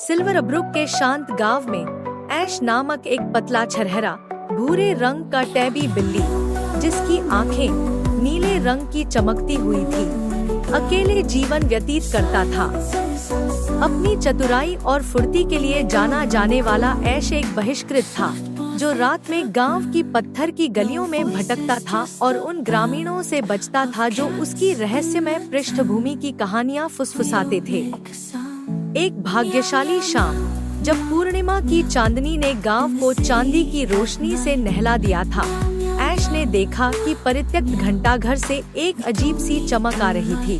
Silver book के शांत गांव में ऐश नामक एक पतला छरहरा भूरे रंग का टैबी बिल्ली, जिसकी आंखें नीले रंग की चमकती हुई थी, अकेले जीवन व्यतीत करता था। अपनी चतुराई और फुर्ती के लिए जाना जाने वाला ऐश एक बहिष्कृत था, जो रात में गांव की पत्थर की गलियों में भटकता था और उन ग्रामीणों से बचता था जो उसकी रहस्यमय पृष्ठभूमि की कहानियां फुसफुसाते थे। एक भाग्यशाली शाम, जब पूर्णिमा की चांदनी ने गांव को चांदी की रोशनी से नहला दिया था, ऐश ने देखा कि परित्यक्त घंटाघर से एक अजीब सी चमक आ रही थी।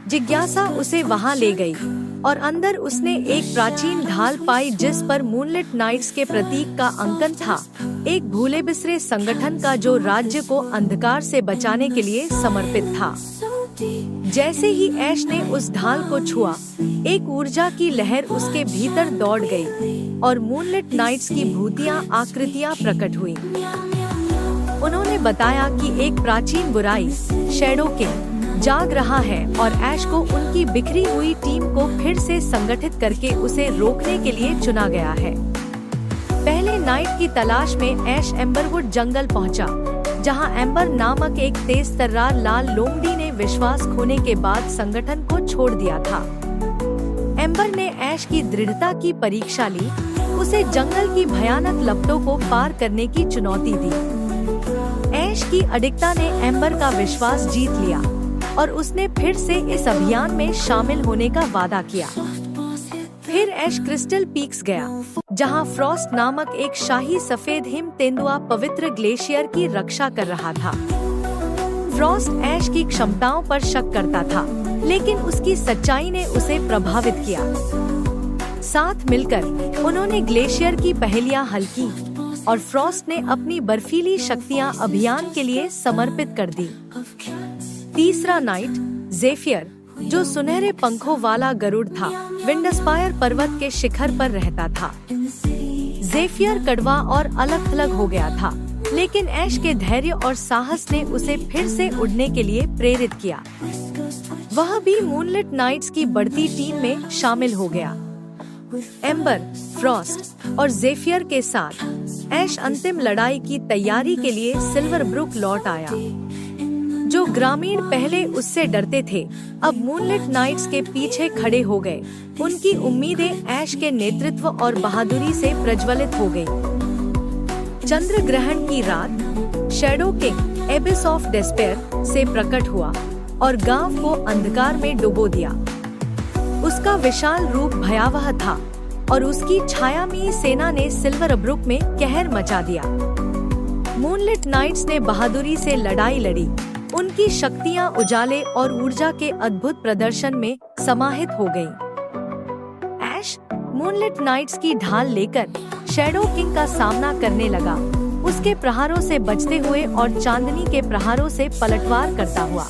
जिज्ञासा उसे वहां ले गई और अंदर उसने एक प्राचीन ढाल पाई जिस पर मूनलिट नाइट्स के प्रतीक का अंकन था, एक भूले बिसरे संगठन का जो राज्य को अंधकार से बचाने के लिए समर्पित था। जैसे ही ऐश ने उस ढाल को छुआ, एक ऊर्जा की लहर उसके भीतर दौड़ गई और मूनलिट नाइट्स की भूतियां आकृतियां प्रकट हुई। उन्होंने बताया कि एक प्राचीन बुराई, शैडो किंग, जाग रहा है और ऐश को उनकी बिखरी हुई टीम को फिर से संगठित करके उसे रोकने के लिए चुना गया है। पहले नाइट की तलाश में ऐश एम्बरवुड जंगल पहुंचा, जहां एम्बर नामक एक तेज तर्रार लाल लोमड़ी ने विश्वास खोने के बाद संगठन को छोड़ दिया था। एम्बर ने ऐश की दृढ़ता की परीक्षा ली, उसे जंगल की भयानक लपटों को पार करने की चुनौती दी। ऐश की अडिगता ने एम्बर का विश्वास जीत लिया और उसने फिर से इस अभियान में शामिल होने का वादा किया। फिर ऐश क्रिस्टल पीक्स गया, जहां फ्रॉस्ट नामक एक शाही सफेद हिम तेंदुआ पवित्र ग्लेशियर की रक्षा कर रहा था। फ्रॉस्ट ऐश की क्षमताओं पर शक करता था, लेकिन उसकी सच्चाई ने उसे प्रभावित किया। साथ मिलकर उन्होंने ग्लेशियर की पहेलियां हल की और फ्रॉस्ट ने अपनी बर्फीली शक्तियां अभियान के लिए समर्पित कर दी। तीसरा नाइट, ज़ेफियर, जो सुनहरे पंखों वाला गरुड़ था, विंडस्पायर पर्वत के शिखर पर रहता था। ज़ेफियर कड़वा और अलग-थलग हो गया था, लेकिन ऐश के धैर्य और साहस ने उसे फिर से उड़ने के लिए प्रेरित किया। वह भी मूनलिट नाइट्स की बढ़ती टीम में शामिल हो गया। एम्बर, फ्रॉस्ट और ज़ेफियर के साथ ऐश अंतिम लड़ाई की तैयारी के लिए सिल्वर ब्रुक लौट आया। जो ग्रामीण पहले उससे डरते थे, अब मूनलिट नाइट्स के पीछे खड़े हो गए। उनकी उम्मीदें ऐश के नेतृत्व और बहादुरी से प्रज्वलित हो गई। चंद्र ग्रहण की रात, शैडो किंग एबिस ऑफ डेस्पेयर से प्रकट हुआ और गांव को अंधकार में डुबो दिया। उसका विशाल रूप भयावह था और उसकी छायामयी सेना ने सिल्वर ब्रुक में कहर मचा दिया। मूनलिट नाइट्स ने बहादुरी से लड़ाई लड़ी, उनकी शक्तियां उजाले और ऊर्जा के अद्भुत प्रदर्शन में समाहित हो गईं। ऐश मूनलिट नाइट्स की ढाल लेकर शैडो किंग का सामना करने लगा, उसके प्रहारों से बचते हुए और चांदनी के प्रहारों से पलटवार करता हुआ।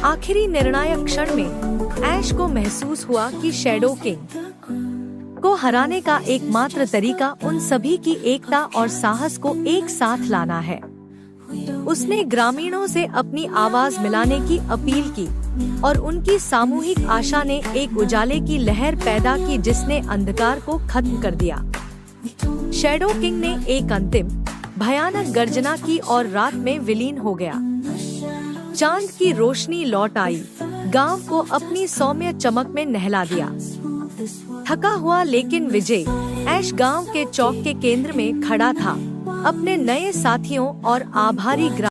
आखिरी निर्णायक क्षण में ऐश को महसूस हुआ कि शैडो किंग को हराने का एकमात्र तरीका उन सभी की एकता और साहस को एक साथ लाना है। उसने ग्रामीणों से अपनी आवाज मिलाने की अपील की और उनकी सामूहिक आशा ने एक उजाले की लहर पैदा की जिसने अंधकार को खत्म कर दिया। शैडो किंग ने एक अंतिम भयानक गर्जना की और रात में विलीन हो गया। चांद की रोशनी लौट आई, गांव को अपनी सौम्य चमक में नहला दिया। थका हुआ लेकिन विजय, ऐश गांव के चौक के केंद्र में खड़ा था, अपने नए साथियों और आभारी